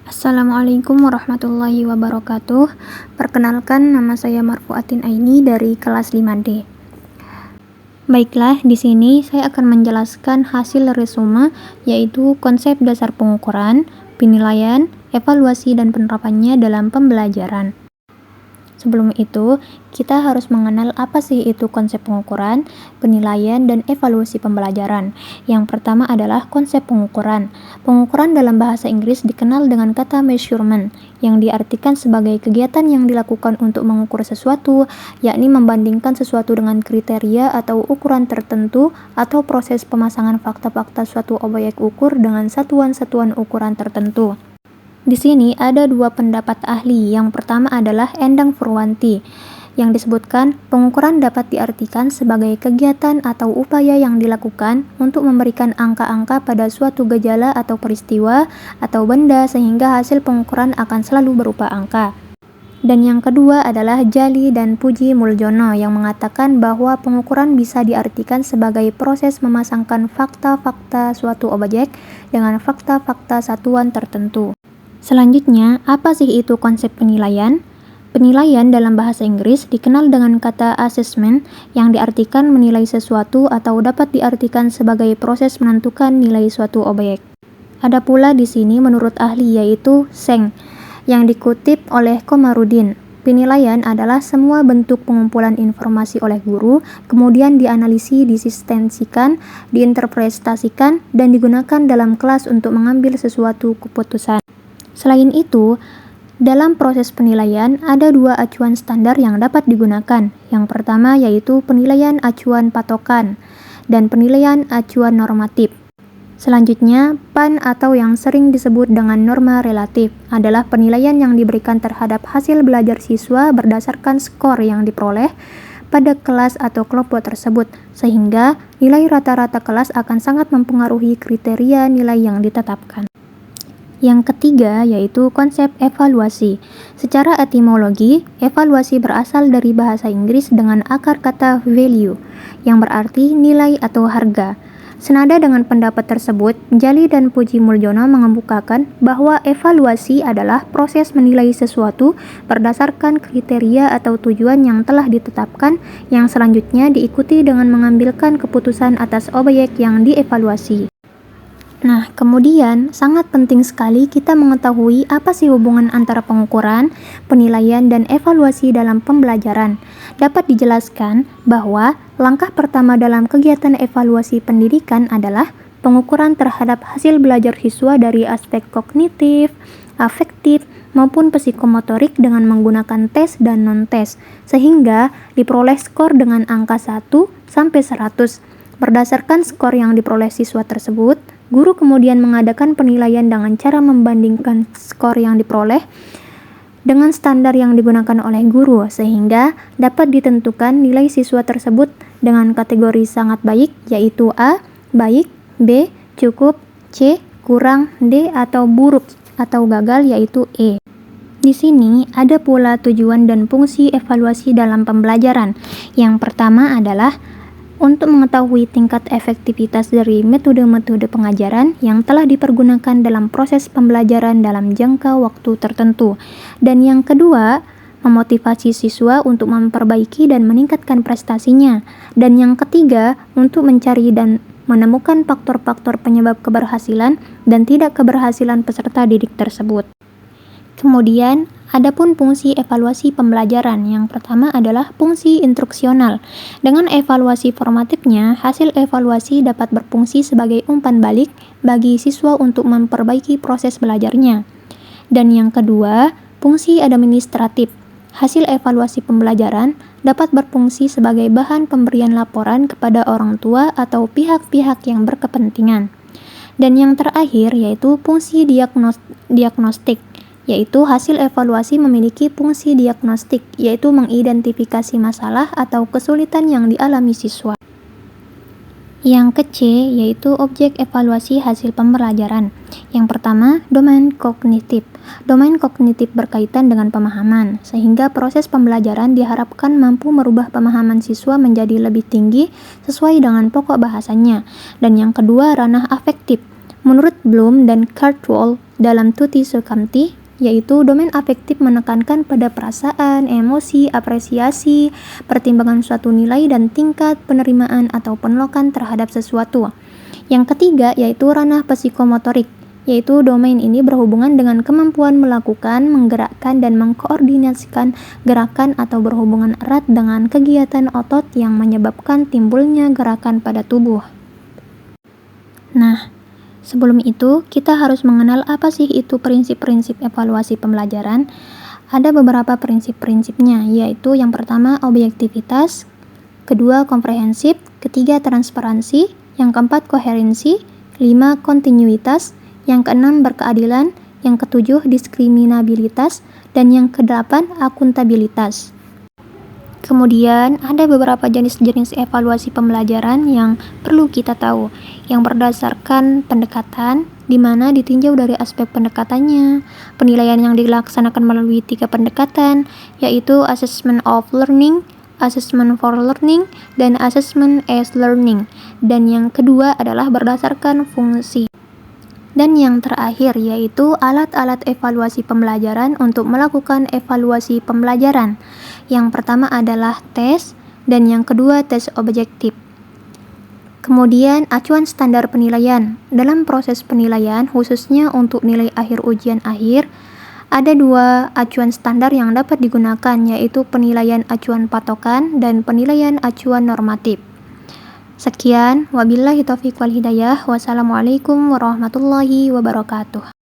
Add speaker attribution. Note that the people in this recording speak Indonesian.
Speaker 1: Assalamualaikum warahmatullahi wabarakatuh. Perkenalkan, nama saya Marfuatin Aini dari kelas 5D. Baiklah, di sini saya akan menjelaskan hasil resume, yaitu konsep dasar pengukuran, penilaian, evaluasi, dan penerapannya dalam pembelajaran. Sebelum itu, kita harus mengenal apa sih itu konsep pengukuran, penilaian, dan evaluasi pembelajaran. Yang pertama adalah konsep pengukuran. Pengukuran dalam bahasa Inggris dikenal dengan kata measurement, yang diartikan sebagai kegiatan yang dilakukan untuk mengukur sesuatu, yakni membandingkan sesuatu dengan kriteria atau ukuran tertentu, atau proses pemasangan fakta-fakta suatu objek ukur dengan satuan-satuan ukuran tertentu. Di sini ada dua pendapat ahli. Yang pertama adalah Endang Purwanti, yang disebutkan pengukuran dapat diartikan sebagai kegiatan atau upaya yang dilakukan untuk memberikan angka-angka pada suatu gejala atau peristiwa atau benda sehingga hasil pengukuran akan selalu berupa angka. Dan yang kedua adalah Jali dan Puji Muljono, yang mengatakan bahwa pengukuran bisa diartikan sebagai proses memasangkan fakta-fakta suatu objek dengan fakta-fakta satuan tertentu. Selanjutnya, apa sih itu konsep penilaian? Penilaian dalam bahasa Inggris dikenal dengan kata assessment, yang diartikan menilai sesuatu atau dapat diartikan sebagai proses menentukan nilai suatu objek. Ada pula di sini menurut ahli, yaitu Seng, yang dikutip oleh Komarudin. Penilaian adalah semua bentuk pengumpulan informasi oleh guru, kemudian dianalisis, disistensikan, diinterpretasikan, dan digunakan dalam kelas untuk mengambil sesuatu keputusan. Selain itu, dalam proses penilaian ada dua acuan standar yang dapat digunakan. Yang pertama yaitu penilaian acuan patokan dan penilaian acuan normatif. Selanjutnya, PAN atau yang sering disebut dengan norma relatif adalah penilaian yang diberikan terhadap hasil belajar siswa berdasarkan skor yang diperoleh pada kelas atau kelompok tersebut, sehingga nilai rata-rata kelas akan sangat mempengaruhi kriteria nilai yang ditetapkan. Yang ketiga yaitu konsep evaluasi. Secara etimologi, evaluasi berasal dari bahasa Inggris dengan akar kata value, yang berarti nilai atau harga. Senada dengan pendapat tersebut, Jali dan Puji Muljono mengemukakan bahwa evaluasi adalah proses menilai sesuatu berdasarkan kriteria atau tujuan yang telah ditetapkan, yang selanjutnya diikuti dengan mengambilkan keputusan atas objek yang dievaluasi. Nah, kemudian sangat penting sekali kita mengetahui apa sih hubungan antara pengukuran, penilaian, dan evaluasi dalam pembelajaran. Dapat dijelaskan bahwa langkah pertama dalam kegiatan evaluasi pendidikan adalah pengukuran terhadap hasil belajar siswa dari aspek kognitif, afektif, maupun psikomotorik dengan menggunakan tes dan non-tes, sehingga diperoleh skor dengan angka 1 sampai 100. Berdasarkan skor yang diperoleh siswa tersebut, guru kemudian mengadakan penilaian dengan cara membandingkan skor yang diperoleh dengan standar yang digunakan oleh guru, sehingga dapat ditentukan nilai siswa tersebut dengan kategori sangat baik, yaitu A, baik, B, cukup, C, kurang, D, atau buruk, atau gagal, yaitu E. Di sini ada pula tujuan dan fungsi evaluasi dalam pembelajaran. Yang pertama adalah untuk mengetahui tingkat efektivitas dari metode-metode pengajaran yang telah dipergunakan dalam proses pembelajaran dalam jangka waktu tertentu. Dan yang kedua, memotivasi siswa untuk memperbaiki dan meningkatkan prestasinya. Dan yang ketiga, untuk mencari dan menemukan faktor-faktor penyebab keberhasilan dan tidak keberhasilan peserta didik tersebut. Kemudian, adapun fungsi evaluasi pembelajaran, yang pertama adalah fungsi instruksional. Dengan evaluasi formatifnya, hasil evaluasi dapat berfungsi sebagai umpan balik bagi siswa untuk memperbaiki proses belajarnya. Dan yang kedua, fungsi administratif. Hasil evaluasi pembelajaran dapat berfungsi sebagai bahan pemberian laporan kepada orang tua atau pihak-pihak yang berkepentingan. Dan yang terakhir yaitu fungsi diagnostik, yaitu hasil evaluasi memiliki fungsi diagnostik, yaitu mengidentifikasi masalah atau kesulitan yang dialami siswa. Yang ke-C yaitu objek evaluasi hasil pembelajaran. Yang pertama, domain kognitif. Domain kognitif berkaitan dengan pemahaman, sehingga proses pembelajaran diharapkan mampu merubah pemahaman siswa menjadi lebih tinggi sesuai dengan pokok bahasanya. Dan yang kedua, ranah afektif. Menurut Bloom dan Cardwell, dalam tutti succamti, yaitu domain afektif menekankan pada perasaan, emosi, apresiasi, pertimbangan suatu nilai dan tingkat penerimaan atau penolakan terhadap sesuatu. Yang ketiga yaitu ranah psikomotorik, yaitu domain ini berhubungan dengan kemampuan melakukan, menggerakkan, dan mengkoordinasikan gerakan atau berhubungan erat dengan kegiatan otot yang menyebabkan timbulnya gerakan pada tubuh. Nah, sebelum itu, kita harus mengenal apa sih itu prinsip-prinsip evaluasi pembelajaran. Ada beberapa prinsip-prinsipnya, yaitu yang pertama objektivitas, kedua komprehensif, ketiga transparansi, yang keempat koherensi, 5 kontinuitas, yang keenam berkeadilan, yang ketujuh diskriminabilitas, dan yang kedelapan akuntabilitas. Kemudian, ada beberapa jenis-jenis evaluasi pembelajaran yang perlu kita tahu, yang berdasarkan pendekatan, di mana ditinjau dari aspek pendekatannya, penilaian yang dilaksanakan melalui 3 pendekatan, yaitu assessment of learning, assessment for learning, dan assessment as learning. Dan yang kedua adalah berdasarkan fungsi. Dan yang terakhir yaitu alat-alat evaluasi pembelajaran untuk melakukan evaluasi pembelajaran. Yang pertama adalah tes, dan yang kedua tes objektif. Kemudian acuan standar penilaian. Dalam proses penilaian, khususnya untuk nilai akhir ujian akhir, ada 2 acuan standar yang dapat digunakan, yaitu penilaian acuan patokan dan penilaian acuan normatif. Sekian, wabillahi taufiq wal hidayah. Wassalamualaikum warahmatullahi wabarakatuh.